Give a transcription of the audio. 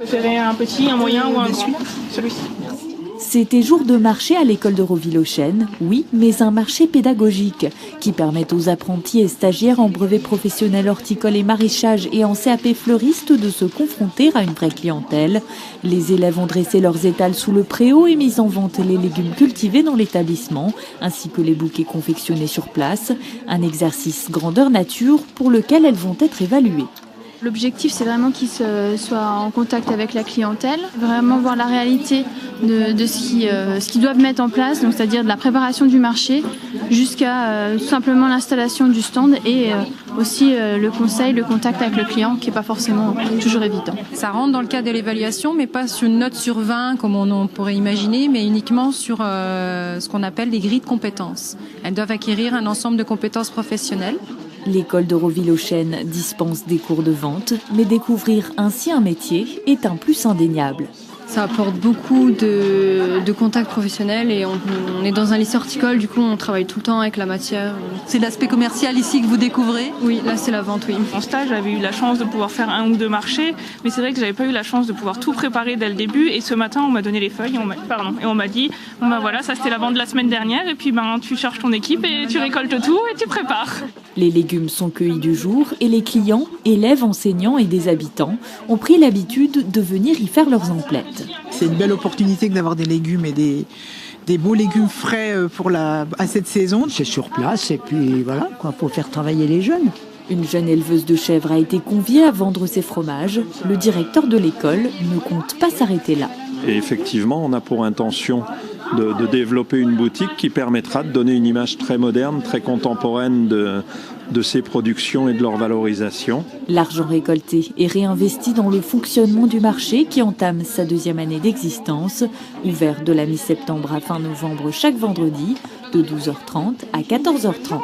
préférez un petit, un moyen ou un grand? Celui-ci. C'était jour de marché à l'école de Roville-aux-Chênes, oui, mais un marché pédagogique qui permet aux apprentis et stagiaires en brevet professionnel horticole et maraîchage et en CAP fleuriste de se confronter à une vraie clientèle. Les élèves ont dressé leurs étals sous le préau et mis en vente les légumes cultivés dans l'établissement, ainsi que les bouquets confectionnés sur place. Un exercice grandeur nature pour lequel elles vont être évaluées. L'objectif, c'est vraiment qu'ils soient en contact avec la clientèle, vraiment voir la réalité de ce qu'ils doivent mettre en place, donc c'est-à-dire de la préparation du marché jusqu'à tout simplement l'installation du stand et aussi le conseil, le contact avec le client qui n'est pas forcément toujours évident. Ça rentre dans le cadre de l'évaluation, mais pas sur une note sur 20 comme on pourrait imaginer, mais uniquement sur ce qu'on appelle les grilles de compétences. Elles doivent acquérir un ensemble de compétences professionnelles. L'école de Roville-aux-Chênes dispense des cours de vente, mais découvrir ainsi un métier est un plus indéniable. Ça apporte beaucoup de contacts professionnels et on est dans un lycée horticole, du coup on travaille tout le temps avec la matière. C'est l'aspect commercial ici que vous découvrez? Oui, là c'est la vente, oui. En stage, j'avais eu la chance de pouvoir faire 1 ou 2 marchés, mais c'est vrai que j'avais pas eu la chance de pouvoir tout préparer dès le début. Et ce matin, on m'a donné les feuilles, et on m'a dit, bon ben voilà, ça c'était la vente de la semaine dernière, et puis tu charges ton équipe et tu récoltes tout et tu prépares. Les légumes sont cueillis du jour et les clients, élèves, enseignants et des habitants ont pris l'habitude de venir y faire leurs emplettes. C'est une belle opportunité d'avoir des légumes et des beaux légumes frais à cette saison. C'est sur place et puis voilà, pour faire travailler les jeunes. Une jeune éleveuse de chèvres a été conviée à vendre ses fromages. Le directeur de l'école ne compte pas s'arrêter là. Et effectivement, on a pour intention de développer une boutique qui permettra de donner une image très moderne, très contemporaine de ces productions et de leur valorisation. L'argent récolté est réinvesti dans le fonctionnement du marché qui entame sa 2e année d'existence, ouvert de la mi-septembre à fin novembre chaque vendredi, de 12h30 à 14h30.